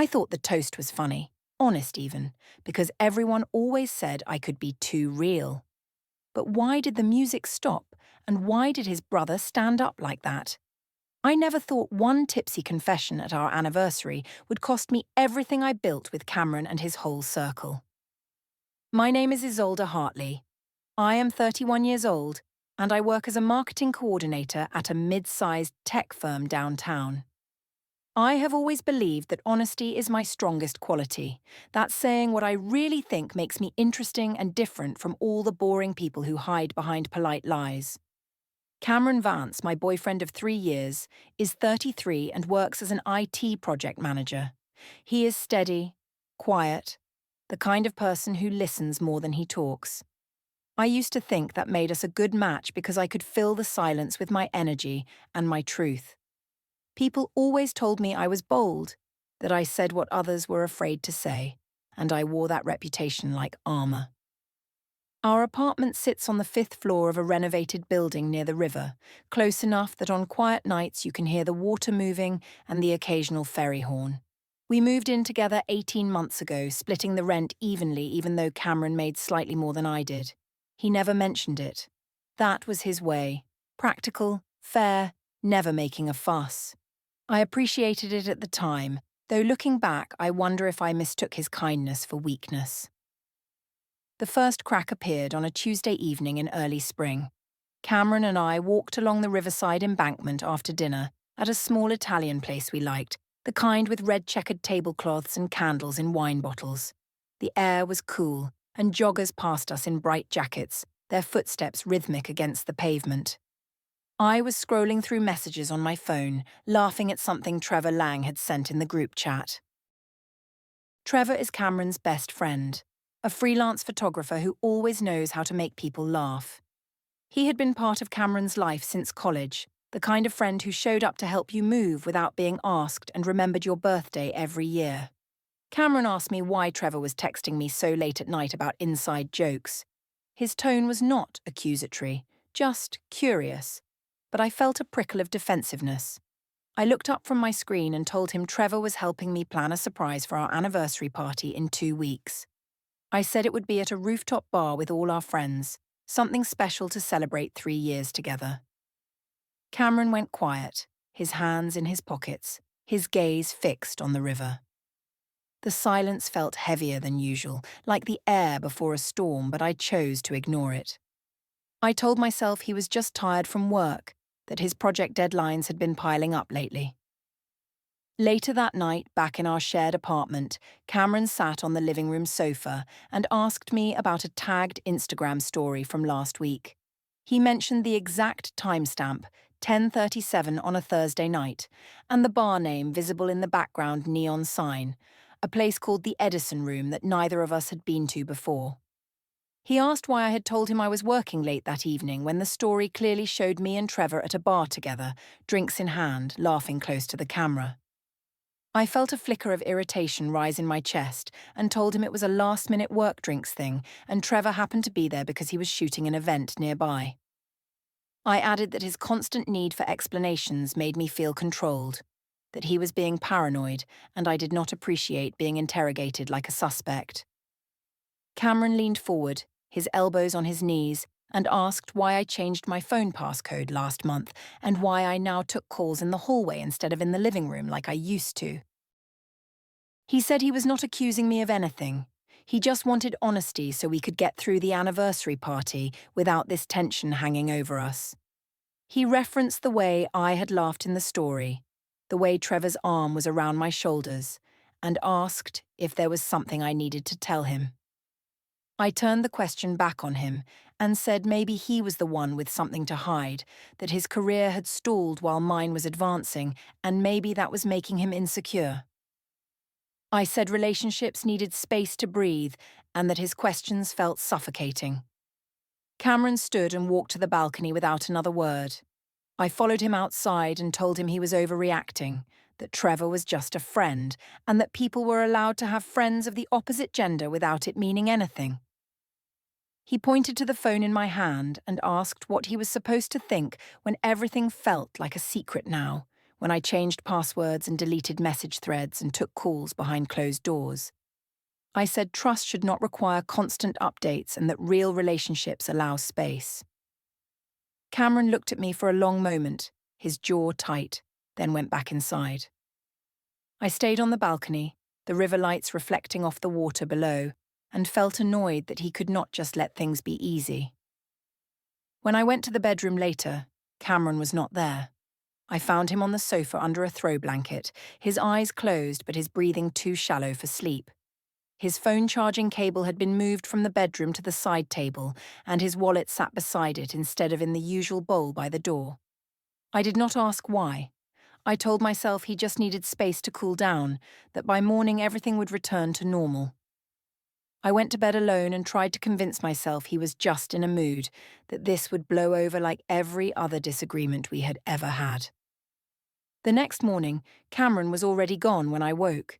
I thought the toast was funny, honest even, because everyone always said I could be too real. But why did the music stop, and why did his brother stand up like that? I never thought one tipsy confession at our anniversary would cost me everything I built with Cameron and his whole circle. My name is Isolda Hartley. I am 31 years old, and I work as a marketing coordinator at a mid-sized tech firm downtown. I have always believed that honesty is my strongest quality. That's saying what I really think makes me interesting and different from all the boring people who hide behind polite lies. Cameron Vance, my boyfriend of 3 years, is 33 and works as an IT project manager. He is steady, quiet, the kind of person who listens more than he talks. I used to think that made us a good match because I could fill the silence with my energy and my truth. People always told me I was bold, that I said what others were afraid to say, and I wore that reputation like armor. Our apartment sits on the 5th floor of a renovated building near the river, close enough that on quiet nights you can hear the water moving and the occasional ferry horn. We moved in together 18 months ago, splitting the rent evenly even though Cameron made slightly more than I did. He never mentioned it. That was his way. Practical, fair, never making a fuss. I appreciated it at the time, though looking back I wonder if I mistook his kindness for weakness. The first crack appeared on a Tuesday evening in early spring. Cameron and I walked along the riverside embankment after dinner at a small Italian place we liked, the kind with red-checkered tablecloths and candles in wine bottles. The air was cool, and joggers passed us in bright jackets, their footsteps rhythmic against the pavement. I was scrolling through messages on my phone, laughing at something Trevor Lang had sent in the group chat. Trevor is Cameron's best friend, a freelance photographer who always knows how to make people laugh. He had been part of Cameron's life since college, the kind of friend who showed up to help you move without being asked and remembered your birthday every year. Cameron asked me why Trevor was texting me so late at night about inside jokes. His tone was not accusatory, just curious, but I felt a prickle of defensiveness. I looked up from my screen and told him Trevor was helping me plan a surprise for our anniversary party in 2 weeks. I said it would be at a rooftop bar with all our friends, something special to celebrate 3 years together. Cameron went quiet, his hands in his pockets, his gaze fixed on the river. The silence felt heavier than usual, like the air before a storm, but I chose to ignore it. I told myself he was just tired from work, that his project deadlines had been piling up lately. Later that night, back in our shared apartment, Cameron sat on the living room sofa and asked me about a tagged Instagram story from last week. He mentioned the exact timestamp, 10:37 on a Thursday night, and the bar name visible in the background neon sign, a place called the Edison Room that neither of us had been to before. He asked why I had told him I was working late that evening when the story clearly showed me and Trevor at a bar together, drinks in hand, laughing close to the camera. I felt a flicker of irritation rise in my chest and told him it was a last-minute work drinks thing and Trevor happened to be there because he was shooting an event nearby. I added that his constant need for explanations made me feel controlled, that he was being paranoid and I did not appreciate being interrogated like a suspect. Cameron leaned forward, his elbows on his knees, and asked why I changed my phone passcode last month and why I now took calls in the hallway instead of in the living room like I used to. He said he was not accusing me of anything. He just wanted honesty so we could get through the anniversary party without this tension hanging over us. He referenced the way I had laughed in the story, the way Trevor's arm was around my shoulders, and asked if there was something I needed to tell him. I turned the question back on him and said maybe he was the one with something to hide, that his career had stalled while mine was advancing, and maybe that was making him insecure. I said relationships needed space to breathe and that his questions felt suffocating. Cameron stood and walked to the balcony without another word. I followed him outside and told him he was overreacting, that Trevor was just a friend, and that people were allowed to have friends of the opposite gender without it meaning anything. He pointed to the phone in my hand and asked what he was supposed to think when everything felt like a secret now, when I changed passwords and deleted message threads and took calls behind closed doors. I said trust should not require constant updates and that real relationships allow space. Cameron looked at me for a long moment, his jaw tight, then went back inside. I stayed on the balcony, the river lights reflecting off the water below, and felt annoyed that he could not just let things be easy. When I went to the bedroom later, Cameron was not there. I found him on the sofa under a throw blanket, his eyes closed but his breathing too shallow for sleep. His phone charging cable had been moved from the bedroom to the side table, and his wallet sat beside it instead of in the usual bowl by the door. I did not ask why. I told myself he just needed space to cool down, that by morning everything would return to normal. I went to bed alone and tried to convince myself he was just in a mood, that this would blow over like every other disagreement we had ever had. The next morning, Cameron was already gone when I woke.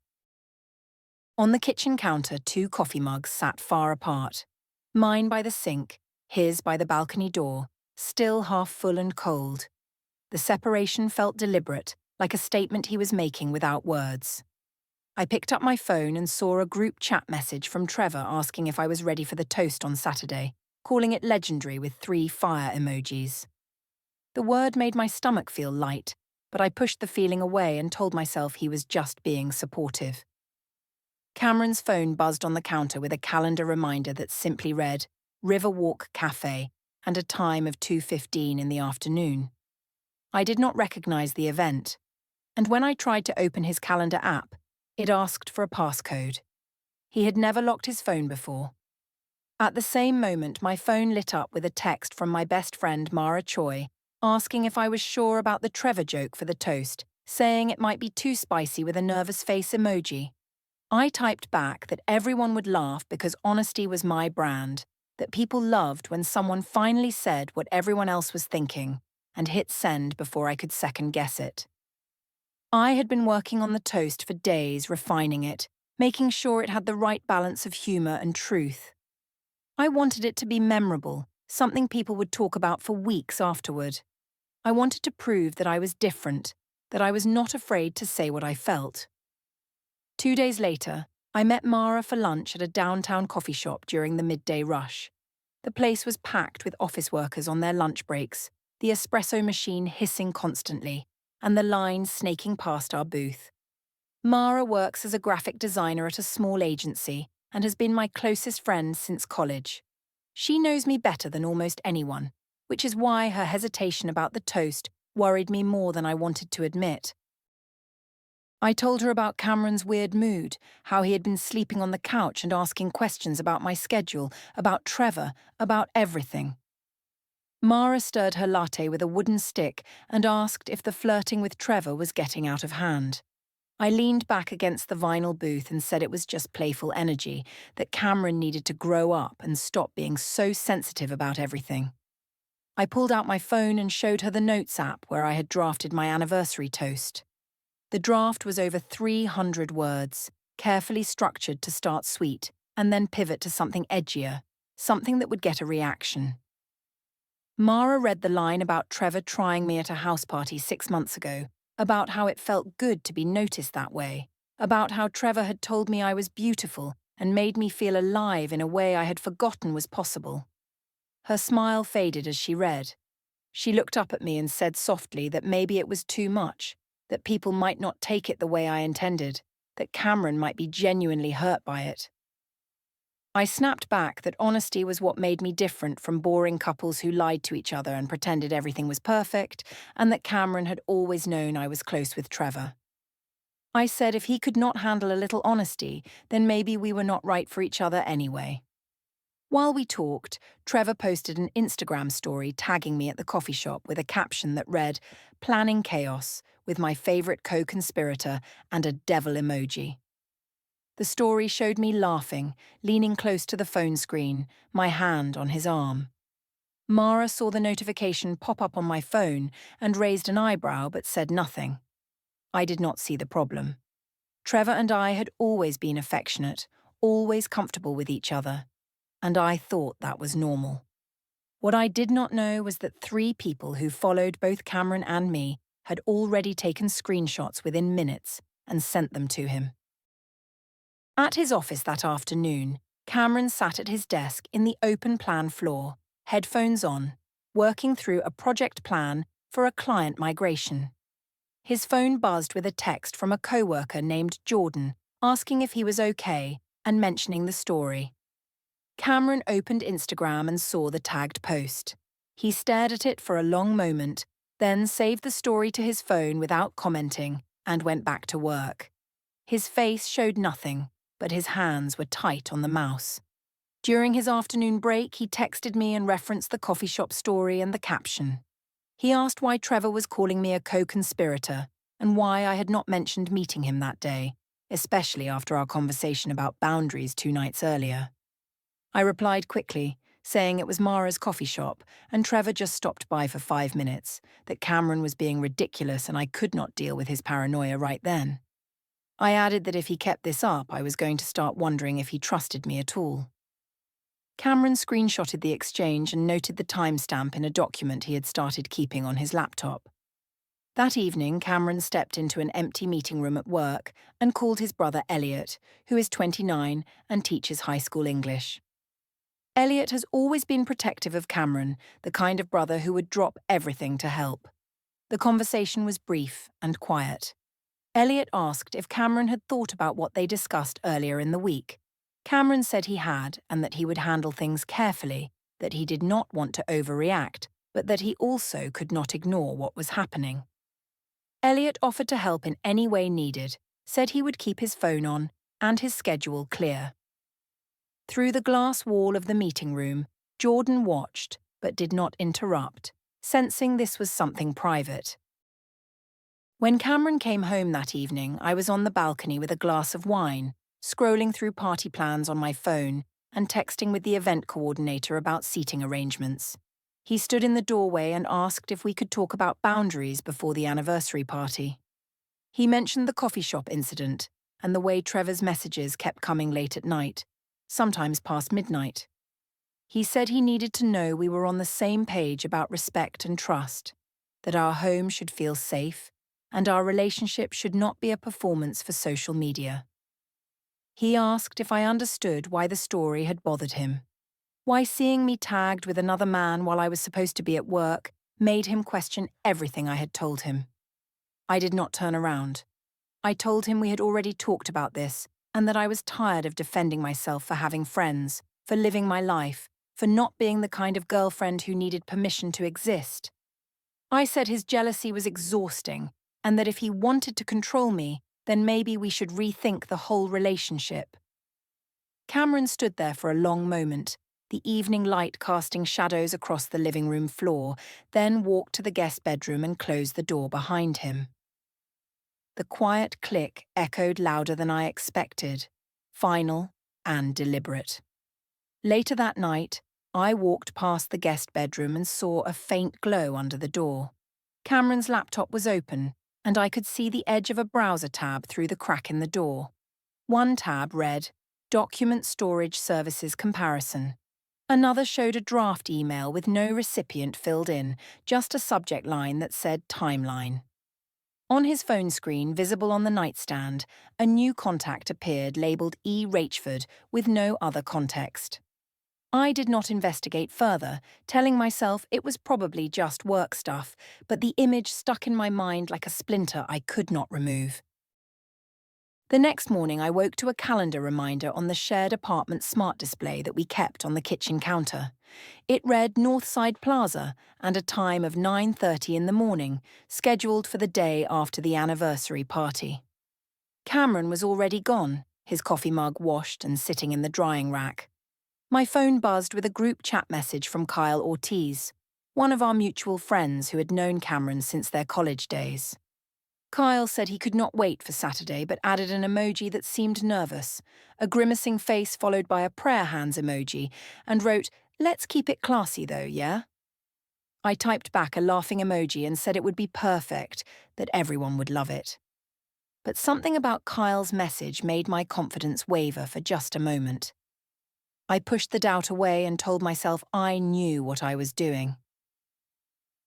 On the kitchen counter, 2 coffee mugs sat far apart. Mine by the sink, his by the balcony door, still half full and cold. The separation felt deliberate, like a statement he was making without words. I picked up my phone and saw a group chat message from Trevor asking if I was ready for the toast on Saturday, calling it legendary with 3 fire emojis. The word made my stomach feel light, but I pushed the feeling away and told myself he was just being supportive. Cameron's phone buzzed on the counter with a calendar reminder that simply read, Riverwalk Cafe, and a time of 2:15 in the afternoon. I did not recognize the event, and when I tried to open his calendar app, it asked for a passcode. He had never locked his phone before. At the same moment, my phone lit up with a text from my best friend Mara Choi, asking if I was sure about the Trevor joke for the toast, saying it might be too spicy with a nervous face emoji. I typed back that everyone would laugh because honesty was my brand, that people loved when someone finally said what everyone else was thinking, and hit send before I could second guess it. I had been working on the toast for days, refining it, making sure it had the right balance of humour and truth. I wanted it to be memorable, something people would talk about for weeks afterward. I wanted to prove that I was different, that I was not afraid to say what I felt. 2 days later, I met Mara for lunch at a downtown coffee shop during the midday rush. The place was packed with office workers on their lunch breaks, the espresso machine hissing constantly, and the lines snaking past our booth. Mara works as a graphic designer at a small agency and has been my closest friend since college. She knows me better than almost anyone, which is why her hesitation about the toast worried me more than I wanted to admit. I told her about Cameron's weird mood, how he had been sleeping on the couch and asking questions about my schedule, about Trevor, about everything. Mara stirred her latte with a wooden stick and asked if the flirting with Trevor was getting out of hand. I leaned back against the vinyl booth and said it was just playful energy, that Cameron needed to grow up and stop being so sensitive about everything. I pulled out my phone and showed her the Notes app where I had drafted my anniversary toast. The draft was over 300 words, carefully structured to start sweet and then pivot to something edgier, something that would get a reaction. Mara read the line about Trevor trying me at a house party 6 months ago, about how it felt good to be noticed that way, about how Trevor had told me I was beautiful and made me feel alive in a way I had forgotten was possible. Her smile faded as she read. She looked up at me and said softly that maybe it was too much, that people might not take it the way I intended, that Cameron might be genuinely hurt by it. I snapped back that honesty was what made me different from boring couples who lied to each other and pretended everything was perfect, and that Cameron had always known I was close with Trevor. I said if he could not handle a little honesty, then maybe we were not right for each other anyway. While we talked, Trevor posted an Instagram story tagging me at the coffee shop with a caption that read, "Planning chaos, with my favourite co-conspirator and a devil emoji." The story showed me laughing, leaning close to the phone screen, my hand on his arm. Mara saw the notification pop up on my phone and raised an eyebrow but said nothing. I did not see the problem. Trevor and I had always been affectionate, always comfortable with each other, and I thought that was normal. What I did not know was that 3 people who followed both Cameron and me had already taken screenshots within minutes and sent them to him. At his office that afternoon, Cameron sat at his desk in the open-plan floor, headphones on, working through a project plan for a client migration. His phone buzzed with a text from a coworker named Jordan, asking if he was okay and mentioning the story. Cameron opened Instagram and saw the tagged post. He stared at it for a long moment, then saved the story to his phone without commenting and went back to work. His face showed nothing, but his hands were tight on the mouse. During his afternoon break, he texted me and referenced the coffee shop story and the caption. He asked why Trevor was calling me a co-conspirator and why I had not mentioned meeting him that day, especially after our conversation about boundaries 2 nights earlier. I replied quickly, saying it was Mara's coffee shop and Trevor just stopped by for 5 minutes, that Cameron was being ridiculous and I could not deal with his paranoia right then. I added that if he kept this up, I was going to start wondering if he trusted me at all. Cameron screenshotted the exchange and noted the timestamp in a document he had started keeping on his laptop. That evening, Cameron stepped into an empty meeting room at work and called his brother Elliot, who is 29 and teaches high school English. Elliot has always been protective of Cameron, the kind of brother who would drop everything to help. The conversation was brief and quiet. Elliot asked if Cameron had thought about what they discussed earlier in the week. Cameron said he had and that he would handle things carefully, that he did not want to overreact, but that he also could not ignore what was happening. Elliot offered to help in any way needed, said he would keep his phone on and his schedule clear. Through the glass wall of the meeting room, Jordan watched but did not interrupt, sensing this was something private. When Cameron came home that evening, I was on the balcony with a glass of wine, scrolling through party plans on my phone and texting with the event coordinator about seating arrangements. He stood in the doorway and asked if we could talk about boundaries before the anniversary party. He mentioned the coffee shop incident and the way Trevor's messages kept coming late at night, sometimes past midnight. He said he needed to know we were on the same page about respect and trust, that our home should feel safe, and our relationship should not be a performance for social media. He asked if I understood why the story had bothered him, why seeing me tagged with another man while I was supposed to be at work made him question everything I had told him. I did not turn around. I told him we had already talked about this and that I was tired of defending myself for having friends, for living my life, for not being the kind of girlfriend who needed permission to exist. I said his jealousy was exhausting and that if he wanted to control me, then maybe we should rethink the whole relationship. Cameron stood there for a long moment, the evening light casting shadows across the living room floor, then walked to the guest bedroom and closed the door behind him. The quiet click echoed louder than I expected, final and deliberate. Later that night, I walked past the guest bedroom and saw a faint glow under the door. Cameron's laptop was open, and I could see the edge of a browser tab through the crack in the door. One tab read, Document Storage Services Comparison. Another showed a draft email with no recipient filled in, just a subject line that said Timeline. On his phone screen, visible on the nightstand, a new contact appeared labelled E. Rachford with no other context. I did not investigate further, telling myself it was probably just work stuff, but the image stuck in my mind like a splinter I could not remove. The next morning I woke to a calendar reminder on the shared apartment smart display that we kept on the kitchen counter. It read Northside Plaza and a time of 9:30 in the morning, scheduled for the day after the anniversary party. Cameron was already gone, his coffee mug washed and sitting in the drying rack. My phone buzzed with a group chat message from Kyle Ortiz, one of our mutual friends who had known Cameron since their college days. Kyle said he could not wait for Saturday but added an emoji that seemed nervous, a grimacing face followed by a prayer hands emoji, and wrote, "Let's keep it classy though, yeah?" I typed back a laughing emoji and said it would be perfect, that everyone would love it. But something about Kyle's message made my confidence waver for just a moment. I pushed the doubt away and told myself I knew what I was doing.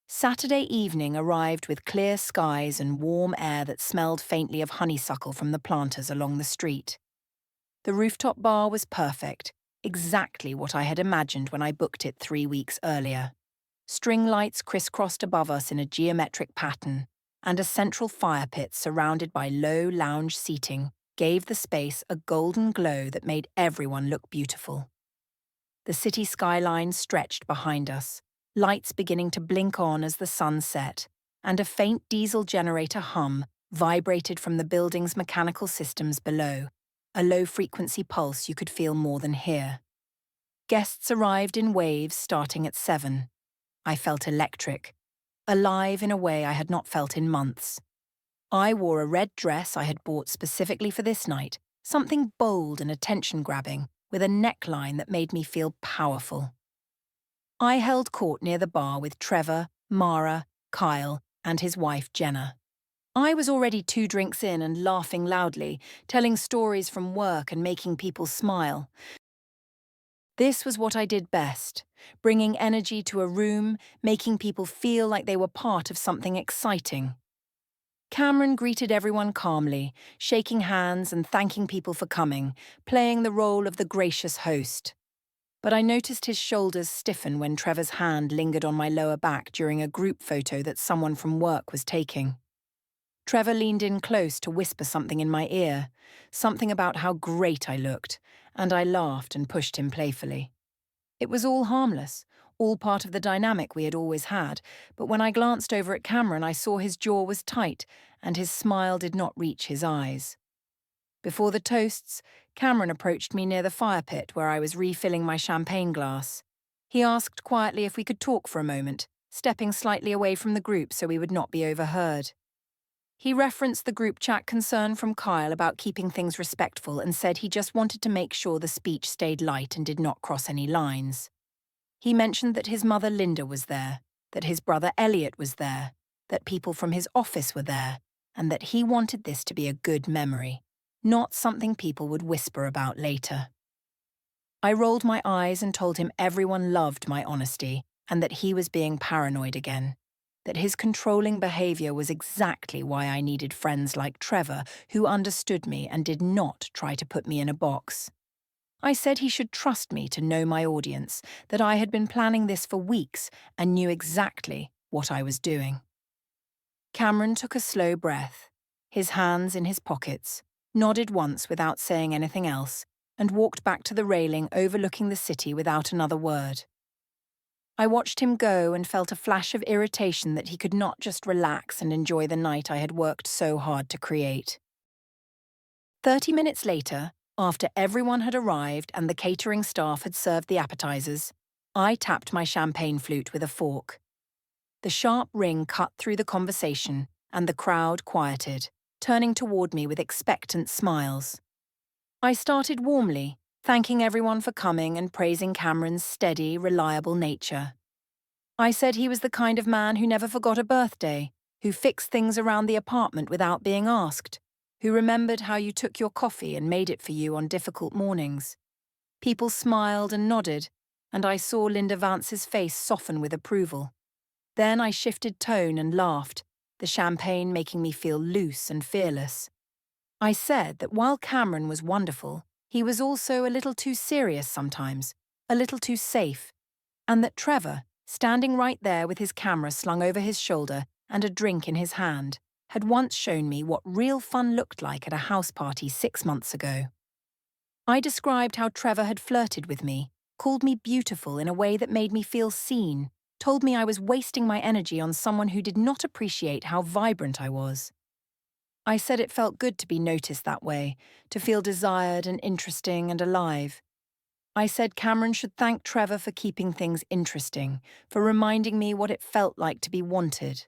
Saturday evening arrived with clear skies and warm air that smelled faintly of honeysuckle from the planters along the street. The rooftop bar was perfect, exactly what I had imagined when I booked it 3 weeks earlier. String lights crisscrossed above us in a geometric pattern, and a central fire pit surrounded by low lounge seating gave the space a golden glow that made everyone look beautiful. The city skyline stretched behind us, lights beginning to blink on as the sun set, and a faint diesel generator hum vibrated from the building's mechanical systems below, a low-frequency pulse you could feel more than hear. Guests arrived in waves starting at 7. I felt electric, alive in a way I had not felt in months. I wore a red dress I had bought specifically for this night, something bold and attention-grabbing, with a neckline that made me feel powerful. I held court near the bar with Trevor, Mara, Kyle, and his wife Jenna. I was already 2 drinks in and laughing loudly, telling stories from work and making people smile. This was what I did best, bringing energy to a room, making people feel like they were part of something exciting. Cameron greeted everyone calmly, shaking hands and thanking people for coming, playing the role of the gracious host. But I noticed his shoulders stiffen when Trevor's hand lingered on my lower back during a group photo that someone from work was taking. Trevor leaned in close to whisper something in my ear, something about how great I looked, and I laughed and pushed him playfully. It was all harmless, all part of the dynamic we had always had, but when I glanced over at Cameron I saw his jaw was tight and his smile did not reach his eyes. Before the toasts, Cameron approached me near the fire pit where I was refilling my champagne glass. He asked quietly if we could talk for a moment, stepping slightly away from the group so we would not be overheard. He referenced the group chat concern from Kyle about keeping things respectful and said he just wanted to make sure the speech stayed light and did not cross any lines. He mentioned that his mother Linda was there, that his brother Elliot was there, that people from his office were there, and that he wanted this to be a good memory, not something people would whisper about later. I rolled my eyes and told him everyone loved my honesty and that he was being paranoid again, that his controlling behavior was exactly why I needed friends like Trevor who understood me and did not try to put me in a box. I said he should trust me to know my audience, that I had been planning this for weeks and knew exactly what I was doing. Cameron took a slow breath, his hands in his pockets, nodded once without saying anything else, and walked back to the railing overlooking the city without another word. I watched him go and felt a flash of irritation that he could not just relax and enjoy the night I had worked so hard to create. 30 minutes later, after everyone had arrived and the catering staff had served the appetizers, I tapped my champagne flute with a fork. The sharp ring cut through the conversation and the crowd quieted, turning toward me with expectant smiles. I started warmly, thanking everyone for coming and praising Cameron's steady, reliable nature. I said he was the kind of man who never forgot a birthday, who fixed things around the apartment without being asked, who remembered how you took your coffee and made it for you on difficult mornings. People smiled and nodded, and I saw Linda Vance's face soften with approval. Then I shifted tone and laughed, the champagne making me feel loose and fearless. I said that while Cameron was wonderful, he was also a little too serious sometimes, a little too safe, and that Trevor, standing right there with his camera slung over his shoulder and a drink in his hand, had once shown me what real fun looked like at a house party 6 months ago. I described how Trevor had flirted with me, called me beautiful in a way that made me feel seen, told me I was wasting my energy on someone who did not appreciate how vibrant I was. I said it felt good to be noticed that way, to feel desired and interesting and alive. I said Cameron should thank Trevor for keeping things interesting, for reminding me what it felt like to be wanted.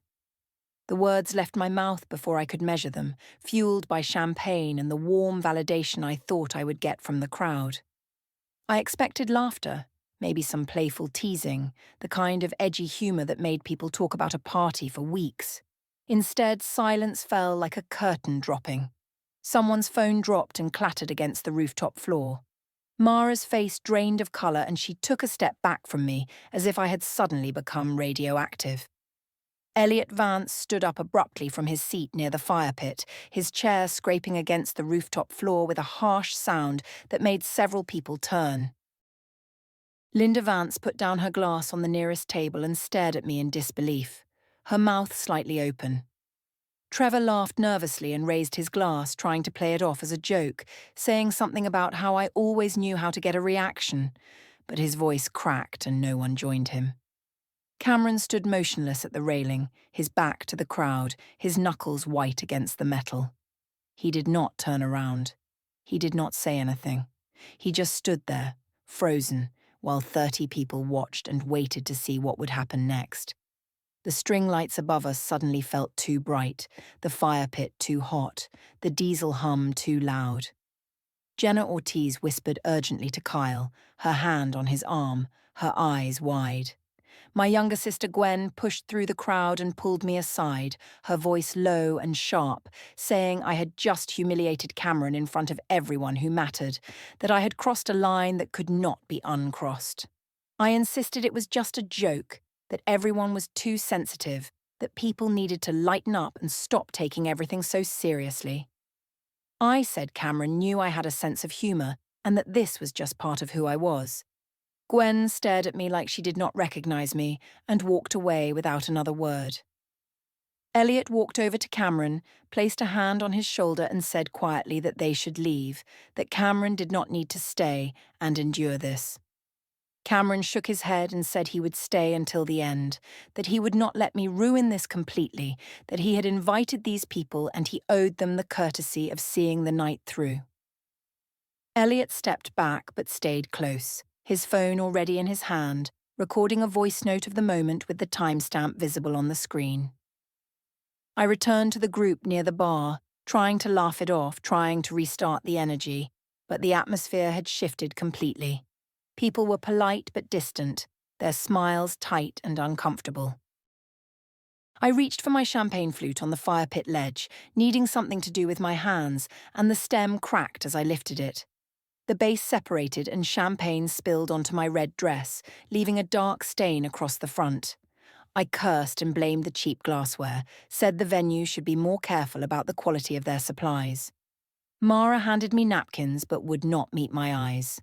The words left my mouth before I could measure them, fueled by champagne and the warm validation I thought I would get from the crowd. I expected laughter, maybe some playful teasing, the kind of edgy humour that made people talk about a party for weeks. Instead, silence fell like a curtain dropping. Someone's phone dropped and clattered against the rooftop floor. Mara's face drained of colour and she took a step back from me, as if I had suddenly become radioactive. Elliot Vance stood up abruptly from his seat near the fire pit, his chair scraping against the rooftop floor with a harsh sound that made several people turn. Linda Vance put down her glass on the nearest table and stared at me in disbelief, her mouth slightly open. Trevor laughed nervously and raised his glass, trying to play it off as a joke, saying something about how I always knew how to get a reaction, but his voice cracked and no one joined him. Cameron stood motionless at the railing, his back to the crowd, his knuckles white against the metal. He did not turn around. He did not say anything. He just stood there, frozen, while 30 people watched and waited to see what would happen next. The string lights above us suddenly felt too bright, the fire pit too hot, the diesel hum too loud. Jenna Ortiz whispered urgently to Kyle, her hand on his arm, her eyes wide. My younger sister Gwen pushed through the crowd and pulled me aside, her voice low and sharp, saying I had just humiliated Cameron in front of everyone who mattered, that I had crossed a line that could not be uncrossed. I insisted it was just a joke, that everyone was too sensitive, that people needed to lighten up and stop taking everything so seriously. I said Cameron knew I had a sense of humour and that this was just part of who I was. Gwen stared at me like she did not recognise me and walked away without another word. Elliot walked over to Cameron, placed a hand on his shoulder and said quietly that they should leave, that Cameron did not need to stay and endure this. Cameron shook his head and said he would stay until the end, that he would not let me ruin this completely, that he had invited these people and he owed them the courtesy of seeing the night through. Elliot stepped back but stayed close, his phone already in his hand, recording a voice note of the moment with the timestamp visible on the screen. I returned to the group near the bar, trying to laugh it off, trying to restart the energy, but the atmosphere had shifted completely. People were polite but distant, their smiles tight and uncomfortable. I reached for my champagne flute on the fire pit ledge, needing something to do with my hands, and the stem cracked as I lifted it. The base separated and champagne spilled onto my red dress, leaving a dark stain across the front. I cursed and blamed the cheap glassware, said the venue should be more careful about the quality of their supplies. Mara handed me napkins but would not meet my eyes.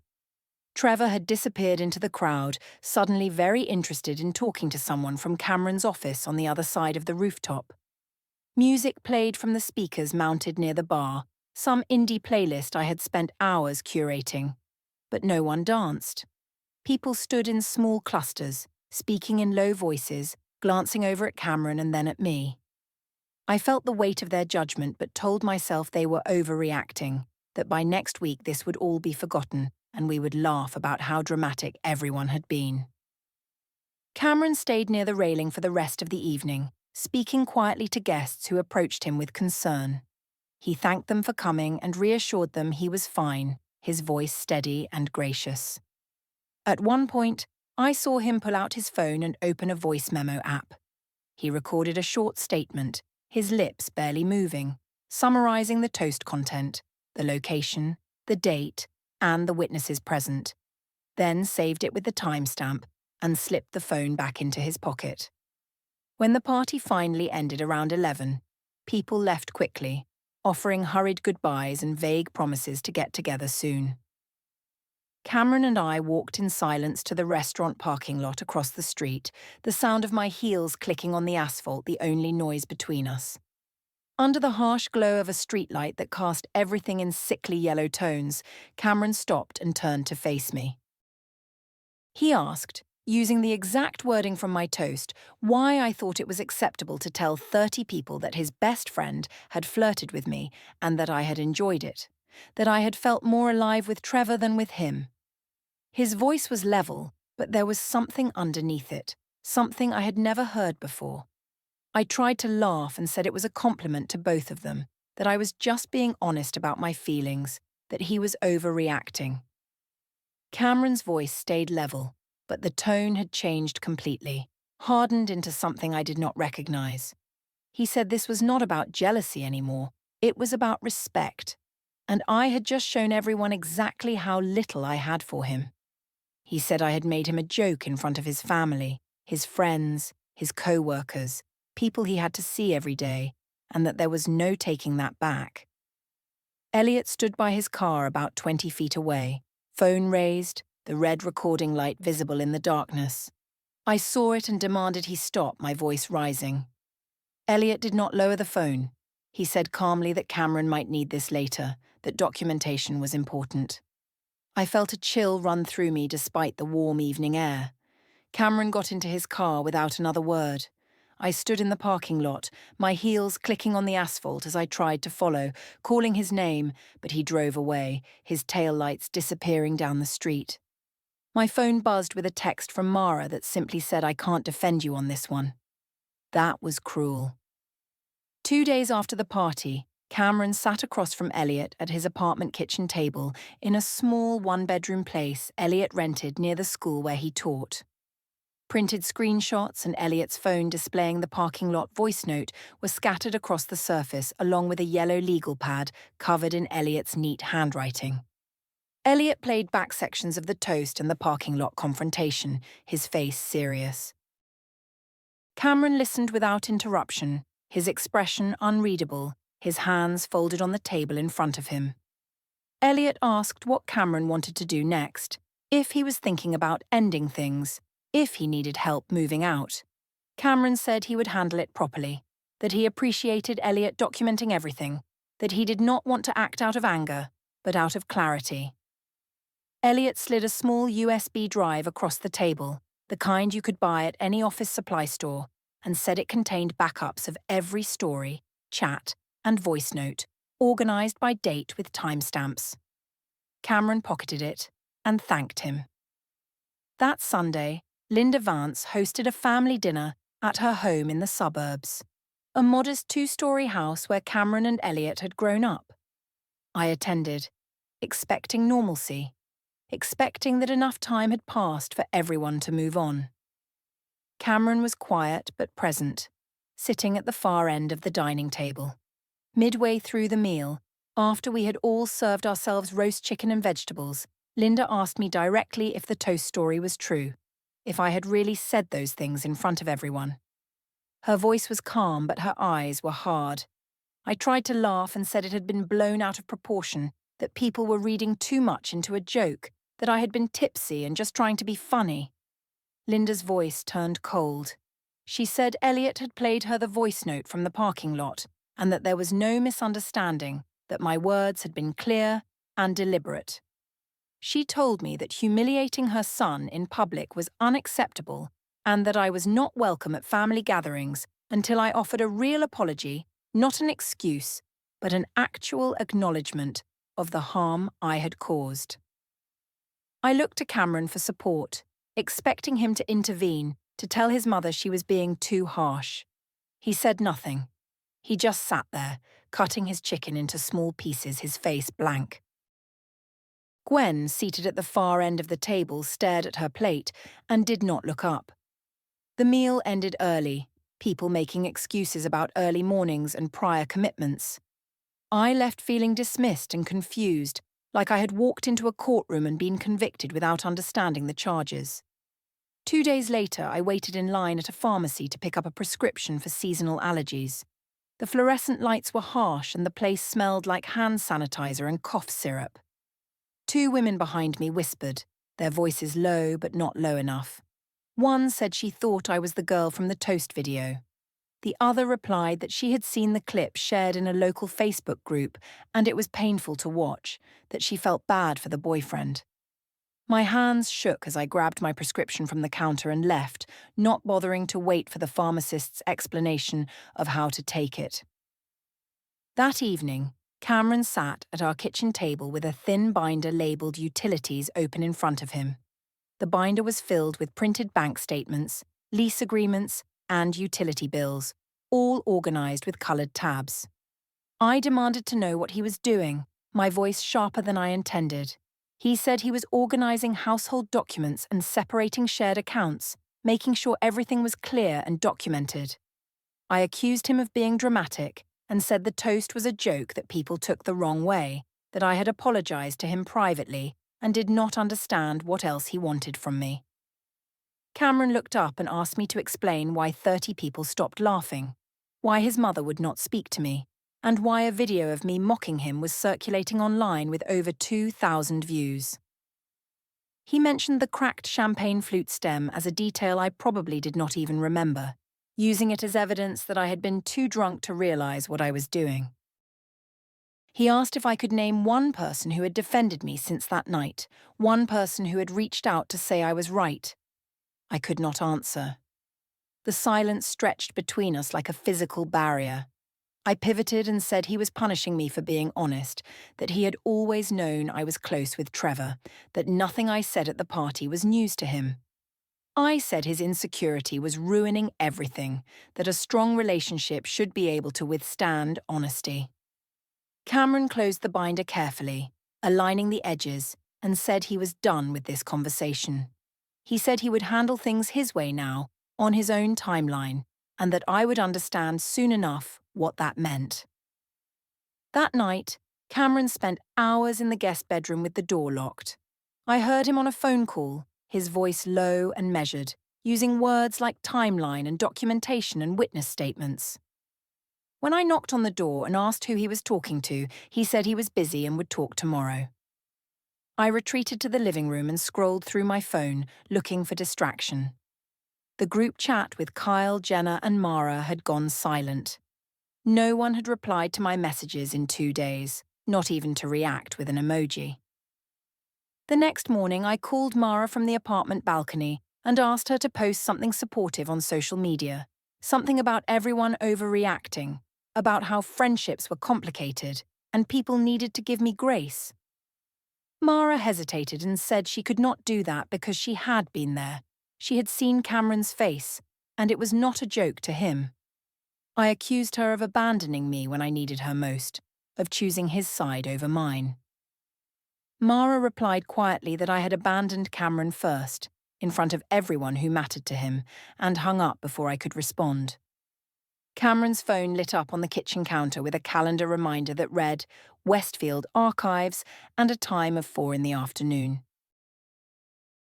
Trevor had disappeared into the crowd, suddenly very interested in talking to someone from Cameron's office on the other side of the rooftop. Music played from the speakers mounted near the bar, some indie playlist I had spent hours curating. But no one danced. People stood in small clusters, speaking in low voices, glancing over at Cameron and then at me. I felt the weight of their judgment but told myself they were overreacting, that by next week this would all be forgotten and we would laugh about how dramatic everyone had been. Cameron stayed near the railing for the rest of the evening, speaking quietly to guests who approached him with concern. He thanked them for coming and reassured them he was fine, his voice steady and gracious. At one point, I saw him pull out his phone and open a voice memo app. He recorded a short statement, his lips barely moving, summarizing the toast content, the location, the date, and the witnesses present, then saved it with the timestamp and slipped the phone back into his pocket. When the party finally ended around 11, people left quickly, offering hurried goodbyes and vague promises to get together soon. Cameron and I walked in silence to the restaurant parking lot across the street, the sound of my heels clicking on the asphalt the only noise between us. Under the harsh glow of a streetlight that cast everything in sickly yellow tones, Cameron stopped and turned to face me. He asked, using the exact wording from my toast, why I thought it was acceptable to tell 30 people that his best friend had flirted with me and that I had enjoyed it, that I had felt more alive with Trevor than with him. His voice was level, but there was something underneath it, something I had never heard before. I tried to laugh and said it was a compliment to both of them, that I was just being honest about my feelings, that he was overreacting. Cameron's voice stayed level, but the tone had changed completely, hardened into something I did not recognize. He said this was not about jealousy anymore, it was about respect, and I had just shown everyone exactly how little I had for him. He said I had made him a joke in front of his family, his friends, his co-workers, people he had to see every day, and that there was no taking that back. Elliot stood by his car about 20 feet away, phone raised, the red recording light visible in the darkness. I saw it and demanded he stop, my voice rising. Elliot did not lower the phone. He said calmly that Cameron might need this later, that documentation was important. I felt a chill run through me despite the warm evening air. Cameron got into his car without another word. I stood in the parking lot, my heels clicking on the asphalt as I tried to follow, calling his name, but he drove away, his taillights disappearing down the street. My phone buzzed with a text from Mara that simply said, "I can't defend you on this one." That was cruel. 2 days after the party, Cameron sat across from Elliot at his apartment kitchen table in a small one-bedroom place Elliot rented near the school where he taught. Printed screenshots and Elliot's phone displaying the parking lot voice note were scattered across the surface along with a yellow legal pad covered in Elliot's neat handwriting. Elliot played back sections of the toast and the parking lot confrontation, his face serious. Cameron listened without interruption, his expression unreadable, his hands folded on the table in front of him. Elliot asked what Cameron wanted to do next, if he was thinking about ending things, if he needed help moving out. Cameron said he would handle it properly, that he appreciated Elliot documenting everything, that he did not want to act out of anger, but out of clarity. Elliot slid a small USB drive across the table, the kind you could buy at any office supply store, and said it contained backups of every story, chat, and voice note, organized by date with timestamps. Cameron pocketed it and thanked him. That Sunday, Linda Vance hosted a family dinner at her home in the suburbs, a modest 2-story house where Cameron and Elliot had grown up. I attended, expecting normalcy, expecting that enough time had passed for everyone to move on. Cameron was quiet but present, sitting at the far end of the dining table. Midway through the meal, after we had all served ourselves roast chicken and vegetables, Linda asked me directly if the toast story was true, if I had really said those things in front of everyone. Her voice was calm, but her eyes were hard. I tried to laugh and said it had been blown out of proportion, that people were reading too much into a joke, that I had been tipsy and just trying to be funny. Linda's voice turned cold. She said Elliot had played her the voice note from the parking lot, and that there was no misunderstanding, that my words had been clear and deliberate. She told me that humiliating her son in public was unacceptable and that I was not welcome at family gatherings until I offered a real apology, not an excuse, but an actual acknowledgement of the harm I had caused. I looked to Cameron for support, expecting him to intervene, to tell his mother she was being too harsh. He said nothing. He just sat there, cutting his chicken into small pieces, his face blank. Gwen, seated at the far end of the table, stared at her plate and did not look up. The meal ended early, people making excuses about early mornings and prior commitments. I left feeling dismissed and confused, like I had walked into a courtroom and been convicted without understanding the charges. 2 days later, I waited in line at a pharmacy to pick up a prescription for seasonal allergies. The fluorescent lights were harsh and the place smelled like hand sanitizer and cough syrup. 2 women behind me whispered, their voices low but not low enough. One said she thought I was the girl from the toast video. The other replied that she had seen the clip shared in a local Facebook group and it was painful to watch, that she felt bad for the boyfriend. My hands shook as I grabbed my prescription from the counter and left, not bothering to wait for the pharmacist's explanation of how to take it. That evening, Cameron sat at our kitchen table with a thin binder labelled Utilities open in front of him. The binder was filled with printed bank statements, lease agreements, and utility bills, all organised with coloured tabs. I demanded to know what he was doing, my voice sharper than I intended. He said he was organising household documents and separating shared accounts, making sure everything was clear and documented. I accused him of being dramatic and said the toast was a joke that people took the wrong way, that I had apologised to him privately and did not understand what else he wanted from me. Cameron looked up and asked me to explain why 30 people stopped laughing, why his mother would not speak to me, and why a video of me mocking him was circulating online with over 2,000 views. He mentioned the cracked champagne flute stem as a detail I probably did not even remember, using it as evidence that I had been too drunk to realize what I was doing. He asked if I could name one person who had defended me since that night, one person who had reached out to say I was right. I could not answer. The silence stretched between us like a physical barrier. I pivoted and said he was punishing me for being honest, that he had always known I was close with Trevor, that nothing I said at the party was news to him. I said his insecurity was ruining everything, that a strong relationship should be able to withstand honesty. Cameron closed the binder carefully, aligning the edges, and said he was done with this conversation. He said he would handle things his way now, on his own timeline, and that I would understand soon enough what that meant. That night, Cameron spent hours in the guest bedroom with the door locked. I heard him on a phone call, his voice low and measured, using words like timeline and documentation and witness statements. When I knocked on the door and asked who he was talking to, he said he was busy and would talk tomorrow. I retreated to the living room and scrolled through my phone, looking for distraction. The group chat with Kyle, Jenna, and Mara had gone silent. No one had replied to my messages in 2 days, not even to react with an emoji. The next morning, I called Mara from the apartment balcony and asked her to post something supportive on social media, something about everyone overreacting, about how friendships were complicated and people needed to give me grace. Mara hesitated and said she could not do that because she had been there. She had seen Cameron's face, and it was not a joke to him. I accused her of abandoning me when I needed her most, of choosing his side over mine. Mara replied quietly that I had abandoned Cameron first, in front of everyone who mattered to him, and hung up before I could respond. Cameron's phone lit up on the kitchen counter with a calendar reminder that read Westfield Archives and a time of 4 p.m.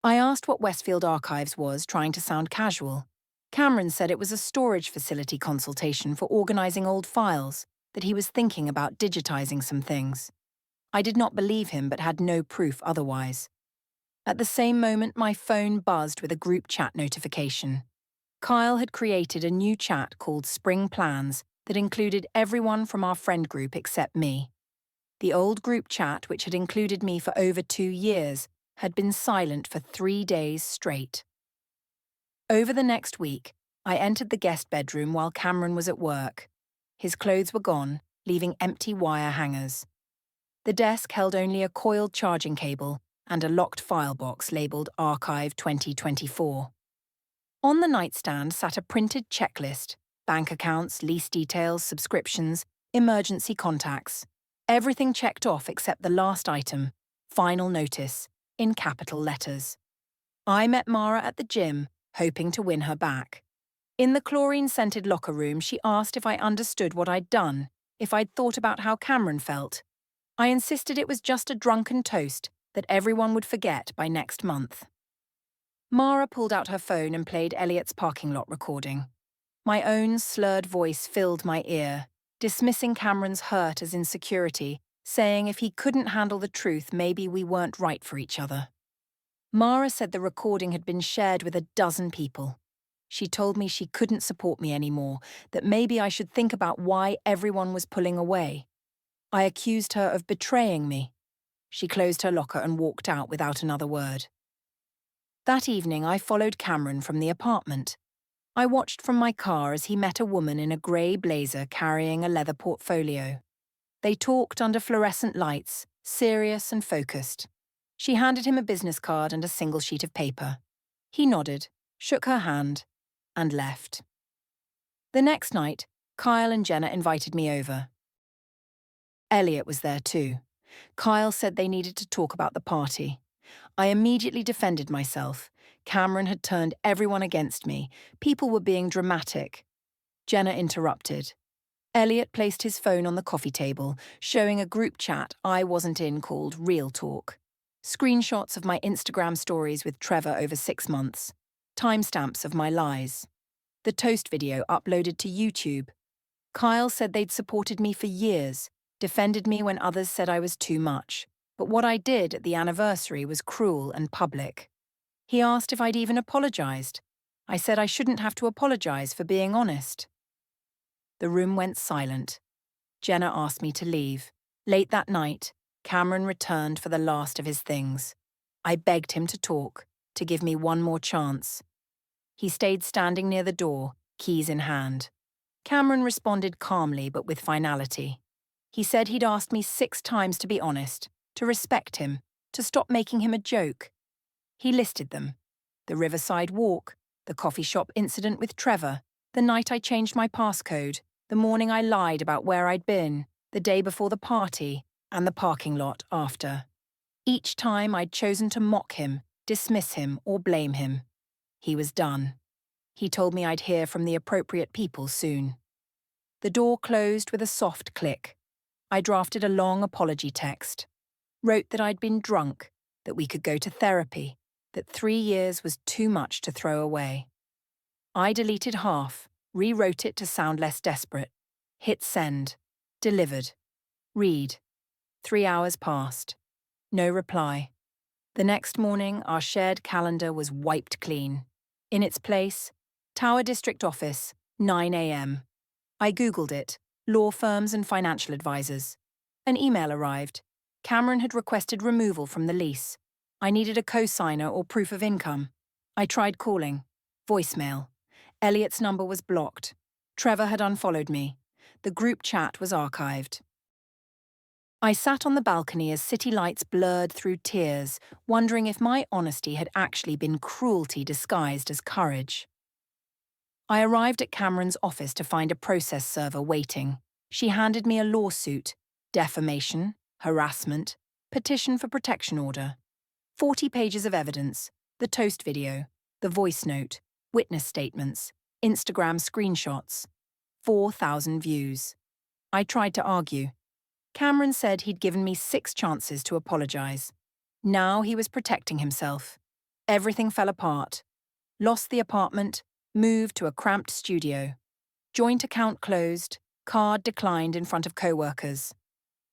I asked what Westfield Archives was, trying to sound casual. Cameron said it was a storage facility consultation for organising old files, that he was thinking about digitising some things. I did not believe him but had no proof otherwise. At the same moment, my phone buzzed with a group chat notification. Kyle had created a new chat called Spring Plans that included everyone from our friend group except me. The old group chat, which had included me for over 2 years, had been silent for 3 days straight. Over the next week, I entered the guest bedroom while Cameron was at work. His clothes were gone, leaving empty wire hangers. The desk held only a coiled charging cable and a locked file box labelled Archive 2024. On the nightstand sat a printed checklist: bank accounts, lease details, subscriptions, emergency contacts. Everything checked off except the last item, final notice, in capital letters. I met Mara at the gym, hoping to win her back. In the chlorine-scented locker room, she asked if I understood what I'd done, if I'd thought about how Cameron felt. I insisted it was just a drunken toast that everyone would forget by next month. Mara pulled out her phone and played Elliot's parking lot recording. My own slurred voice filled my ear, dismissing Cameron's hurt as insecurity, saying if he couldn't handle the truth, maybe we weren't right for each other. Mara said the recording had been shared with 12 people. She told me she couldn't support me anymore, that maybe I should think about why everyone was pulling away. I accused her of betraying me. She closed her locker and walked out without another word. That evening, I followed Cameron from the apartment. I watched from my car as he met a woman in a grey blazer carrying a leather portfolio. They talked under fluorescent lights, serious and focused. She handed him a business card and a single sheet of paper. He nodded, shook her hand, and left. The next night, Kyle and Jenna invited me over. Elliot was there too. Kyle said they needed to talk about the party. I immediately defended myself. Cameron had turned everyone against me. People were being dramatic. Jenna interrupted. Elliot placed his phone on the coffee table, showing a group chat I wasn't in called Real Talk. Screenshots of my Instagram stories with Trevor over 6 months. Timestamps of my lies. The toast video uploaded to YouTube. Kyle said they'd supported me for years, defended me when others said I was too much. But what I did at the anniversary was cruel and public. He asked if I'd even apologized. I said I shouldn't have to apologize for being honest. The room went silent. Jenna asked me to leave. Late that night, Cameron returned for the last of his things. I begged him to talk, to give me one more chance. He stayed standing near the door, keys in hand. Cameron responded calmly but with finality. He said he'd asked me 6 times to be honest, to respect him, to stop making him a joke. He listed them: the Riverside walk, the coffee shop incident with Trevor, the night I changed my passcode, the morning I lied about where I'd been, the day before the party, and the parking lot after. Each time I'd chosen to mock him, dismiss him, or blame him. He was done. He told me I'd hear from the appropriate people soon. The door closed with a soft click. I drafted a long apology text. Wrote that I'd been drunk, that we could go to therapy, that 3 years was too much to throw away. I deleted half, rewrote it to sound less desperate. Hit send. Delivered. Read. 3 hours passed. No reply. The next morning, our shared calendar was wiped clean. In its place, Tower District Office, 9 a.m. I Googled it, law firms and financial advisors. An email arrived. Cameron had requested removal from the lease. I needed a co-signer or proof of income. I tried calling. Voicemail. Elliot's number was blocked. Trevor had unfollowed me. The group chat was archived. I sat on the balcony as city lights blurred through tears, wondering if my honesty had actually been cruelty disguised as courage. I arrived at Cameron's office to find a process server waiting. She handed me a lawsuit: defamation, harassment, petition for protection order. 40 pages of evidence, the toast video, the voice note, witness statements, Instagram screenshots. 4,000 views. I tried to argue. Cameron said he'd given me 6 chances to apologize. Now he was protecting himself. Everything fell apart. Lost the apartment, moved to a cramped studio. Joint account closed, card declined in front of co-workers.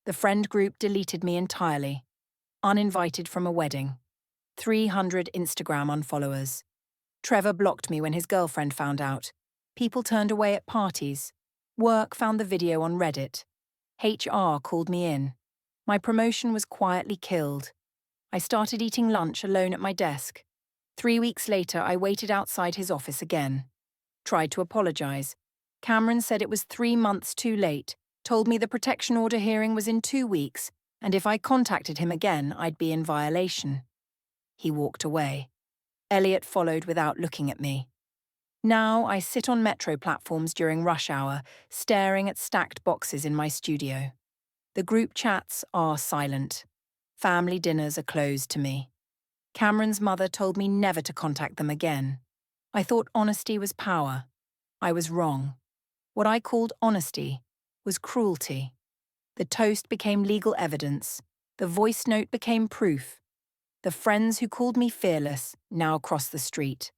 The friend group deleted me entirely. Uninvited from a wedding. 300 Instagram unfollowers. Trevor blocked me when his girlfriend found out. People turned away at parties. Work found the video on Reddit. HR called me in. My promotion was quietly killed. I started eating lunch alone at my desk. 3 weeks later, I waited outside his office again. Tried to apologize. Cameron said it was 3 months too late, told me the protection order hearing was in 2 weeks, and if I contacted him again, I'd be in violation. He walked away. Elliot followed without looking at me. Now I sit on metro platforms during rush hour, staring at stacked boxes in my studio. The group chats are silent. Family dinners are closed to me. Cameron's mother told me never to contact them again. I thought honesty was power. I was wrong. What I called honesty was cruelty. The toast became legal evidence. The voice note became proof. The friends who called me fearless now cross the street.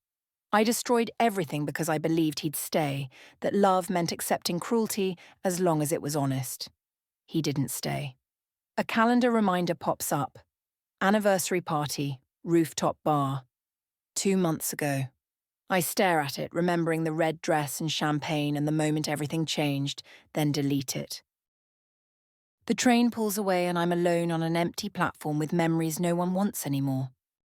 I destroyed everything because I believed he'd stay, that love meant accepting cruelty as long as it was honest. He didn't stay. A calendar reminder pops up. Anniversary party, rooftop bar. 2 months ago. I stare at it, remembering the red dress and champagne and the moment everything changed, then delete it. The train pulls away and I'm alone on an empty platform with memories no one wants anymore.